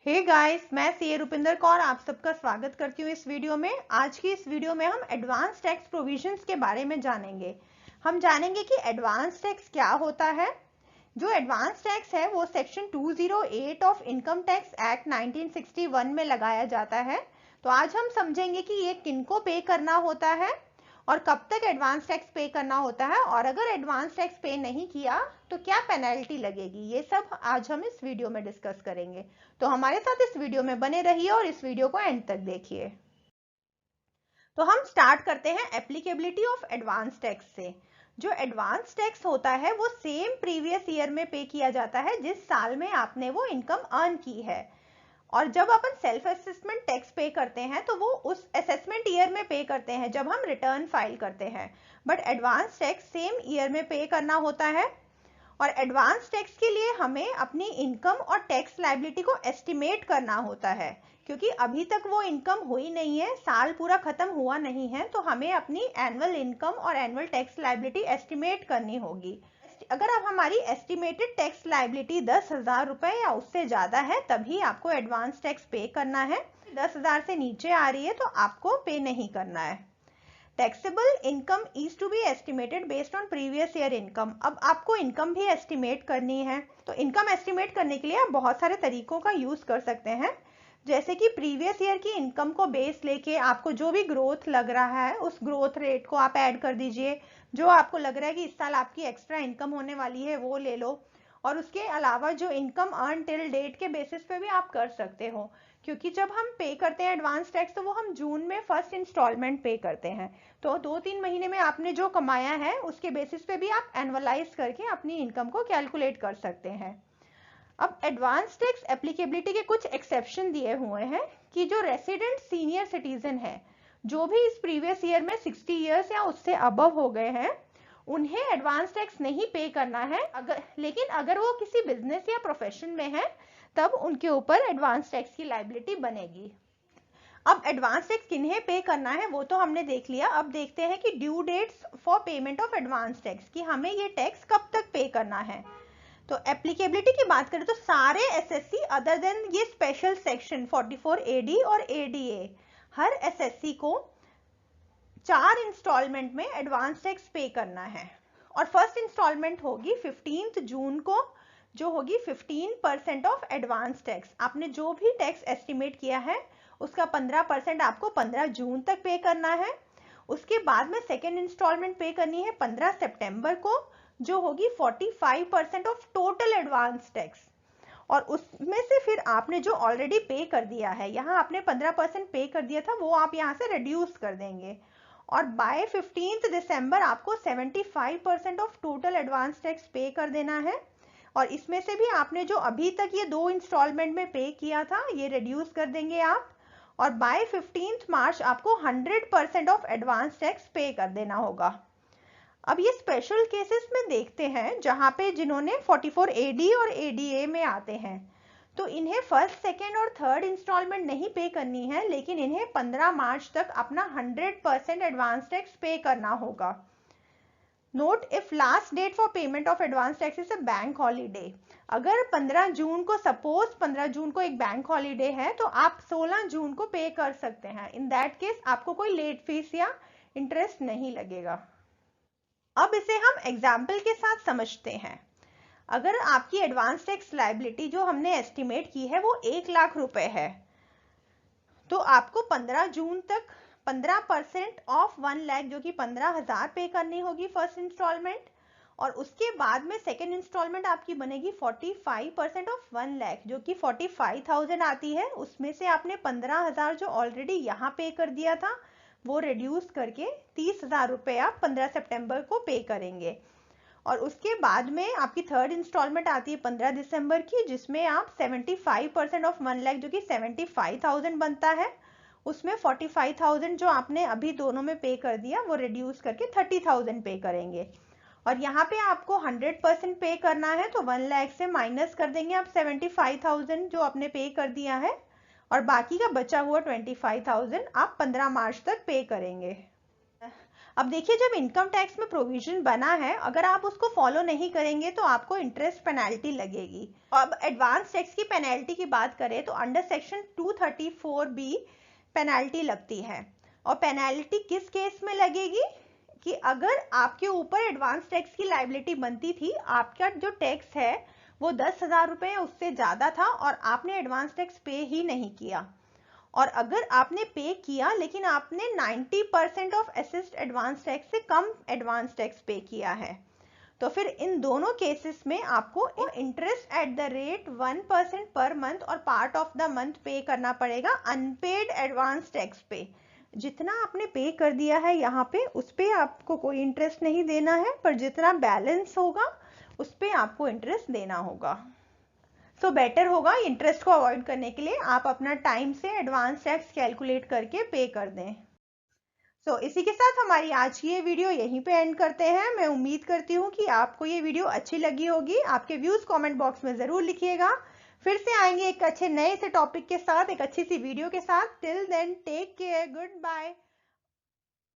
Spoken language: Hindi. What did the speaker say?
हे गाइस, मैं सीए रुपिंदर कौर आप सबका स्वागत करती हूँ इस वीडियो में। आज की इस वीडियो में हम एडवांस टैक्स प्रोविजंस के बारे में जानेंगे। हम जानेंगे कि एडवांस टैक्स क्या होता है। जो एडवांस टैक्स है वो section 208 of income tax act 1961 में लगाया जाता है। तो आज हम समझेंगे कि ये किनको पे करना होता है और कब तक एडवांस टैक्स पे करना होता है, और अगर एडवांस टैक्स पे नहीं किया तो क्या पेनल्टी लगेगी। ये सब आज हम इस वीडियो में डिस्कस करेंगे। तो हमारे साथ इस वीडियो में बने रहिए और इस वीडियो को एंड तक देखिए। तो हम स्टार्ट करते हैं एप्लीकेबिलिटी ऑफ एडवांस टैक्स से। जो एडवांस टैक्स होता है वो सेम प्रीवियस ईयर में पे किया जाता है जिस साल में आपने वो इनकम अर्न की है। और जब अपन सेल्फ असेसमेंट टैक्स पे करते हैं तो वो उस असेसमेंट ईयर में पे करते हैं जब हम रिटर्न फाइल करते हैं। But advance tax same year में पे करना होता है। और एडवांस टैक्स के लिए हमें अपनी इनकम और टैक्स लायबिलिटी को एस्टिमेट करना होता है, क्योंकि अभी तक वो इनकम हुई नहीं है, साल पूरा खत्म हुआ नहीं है, तो हमें अपनी एनुअल इनकम और एनुअल टैक्स लायबिलिटी एस्टिमेट करनी होगी। अगर आप हमारी एस्टिमेटेड टैक्स लायबिलिटी 10,000 रुपए या उससे ज्यादा है तभी आपको एडवांस टैक्स पे करना है। 10,000 से नीचे आ रही है तो आपको पे नहीं करना है। Taxable income is to be estimated based on previous year income. अब आपको इनकम भी एस्टिमेट करनी है, तो इनकम एस्टिमेट करने के लिए आप बहुत सारे तरीकों का यूज कर सकते हैं। जैसे कि प्रीवियस ईयर की इनकम को बेस लेके आपको जो भी ग्रोथ लग रहा है उस ग्रोथ रेट को आप ऐड कर दीजिए। जो आपको लग रहा है कि इस साल आपकी एक्स्ट्रा इनकम होने वाली है वो ले लो। और उसके अलावा जो इनकम अर्न टिल डेट के बेसिस पे भी आप कर सकते हो, क्योंकि जब हम पे करते हैं एडवांस टैक्स तो वो हम जून में फर्स्ट इंस्टॉलमेंट पे करते हैं। तो 2-3 महीने में आपने जो कमाया है उसके बेसिस पे भी आप एनुअलाइज करके अपनी इनकम को कैलकुलेट कर सकते हैं। अब एडवांस टैक्स एप्लीकेबिलिटी के कुछ एक्सेप्शन दिए हुए हैं कि जो रेसिडेंट सीनियर सिटीजन है, जो भी इस प्रीवियस ईयर में 60 ईयर्स या उससे अबव हो गए हैं, उन्हें एडवांस टैक्स नहीं पे करना है। लेकिन अगर वो किसी बिजनेस या प्रोफेशन में है तब उनके ऊपर एडवांस टैक्स की लायबिलिटी बनेगी। अब एडवांस टैक्स किन्हें पे करना है वो तो हमने देख लिया। अब देखते हैं कि due dates for payment of advance tax, कि हमें ये टैक्स कब तक पे करना है। तो एप्लीकेबिलिटी की बात करें तो सारे एसएससी अदर देन ये स्पेशल सेक्शन 44 एडी और एडीए, हर एसएससी को 4 इंस्टॉलमेंट में एडवांस टैक्स पे करना है। और फर्स्ट इंस्टॉलमेंट होगी 15 जून को, जो होगी 15% ऑफ एडवांस टैक्स। आपने जो भी टैक्स एस्टिमेट किया है उसका 15% आपको 15 जून तक पे करना है। उसके बाद में सेकेंड इंस्टॉलमेंट पे करनी है 15 सितंबर को, जो होगी 45% ऑफ टोटल एडवांस टैक्स। और उसमें से फिर आपने जो ऑलरेडी पे कर दिया है, यहाँ आपने 15% पे कर दिया था, वो आप यहाँ से रिड्यूस कर देंगे। और बाय 15 दिसंबर आपको 75% ऑफ टोटल एडवांस टैक्स पे कर देना है। और इसमें से भी आपने जो अभी तक ये 2 इंस्टॉलमेंट में पे किया था ये रिड्यूस कर देंगे आप। और बाय 15 मार्च आपको 100% ऑफ एडवांस टैक्स पे कर देना होगा। अब ये स्पेशल केसेस में देखते हैं जहां पे जिन्होंने 44 एडी और एडीए में आते हैं, तो इन्हें फर्स्ट, सेकेंड और थर्ड इंस्टॉलमेंट नहीं पे करनी है, लेकिन इन्हें 15 मार्च तक अपना 100% एडवांस टैक्स पे करना होगा। Note, if last date for payment of advance tax is a bank holiday. अगर 15 जून को, सपोज 15 जून को एक बैंक हॉलीडे है, तो आप 16 जून को पे कर सकते हैं। इन दैट केस आपको कोई लेट फीस या इंटरेस्ट नहीं लगेगा। अब इसे हम एग्जाम्पल के साथ समझते हैं। अगर आपकी एडवांस टैक्स लायबिलिटी जो हमने एस्टिमेट की है वो 1 लाख रुपए है, तो आपको 15 जून तक 15% ऑफ 1 लाख जो कि 15,000 पे करनी होगी फर्स्ट इंस्टॉलमेंट। और उसके बाद में सेकेंड इंस्टॉलमेंट आपकी बनेगी 45% ऑफ 1 लाख जो कि 45,000 आती है। उसमें से आपने 15,000 जो ऑलरेडी यहाँ पे कर दिया था वो रिड्यूस करके 30,000 रुपये आप 15 सितंबर को पे करेंगे। और उसके बाद में आपकी थर्ड इंस्टॉलमेंट आती है 15 दिसंबर की, जिसमें आप 75% ऑफ 1 लाख जो कि 75,000 बनता है, उसमें 45,000 जो आपने अभी दोनों में पे कर दिया वो रिड्यूस करके 30,000 पे करेंगे। और यहाँ पे आपको 100% पे करना है, तो 1 लाख से माइनस कर देंगे आप 75,000 जो आपने पे कर दिया है, और बाकी का बचा हुआ 25,000 आप 15 मार्च तक पे करेंगे। अब देखिए, जब इनकम टैक्स में प्रोविजन बना है, अगर आप उसको फॉलो नहीं करेंगे तो आपको इंटरेस्ट पेनल्टी लगेगी। अब एडवांस टैक्स की पेनल्टी की बात करें तो अंडर सेक्शन 234B पेनल्टी लगती है। और पेनल्टी किस केस में लगेगी कि अगर आपके ऊपर एडवांस टैक्स की लायबिलिटी बनती थी, आपका जो टैक्स है वो 10,000 रुपये उससे ज्यादा था और आपने एडवांस टैक्स पे ही नहीं किया, और अगर आपने पे किया लेकिन आपने 90% ऑफ असेस्ड एडवांस टैक्स से कम एडवांस टैक्स पे किया है, तो फिर इन दोनों केसेस में आपको interest at the rate 1% per month और पार्ट ऑफ द मंथ पे करना पड़ेगा अनपेड एडवांस टैक्स पे। जितना आपने पे कर दिया है यहाँ पे, उस पे आपको कोई इंटरेस्ट नहीं देना है, पर जितना बैलेंस होगा उस पे आपको इंटरेस्ट देना होगा। सो बेटर होगा इंटरेस्ट को अवॉइड करने के लिए आप अपना टाइम से एडवांस टैक्स कैलकुलेट करके पे कर दें। सो इसी के साथ हमारी आज की ये वीडियो यहीं पे एंड करते हैं। मैं उम्मीद करती हूँ कि आपको ये वीडियो अच्छी लगी होगी। आपके व्यूज कमेंट बॉक्स में जरूर लिखिएगा। फिर से आएंगे एक अच्छे नए से टॉपिक के साथ, एक अच्छी सी वीडियो के साथ। Till then take care, good bye.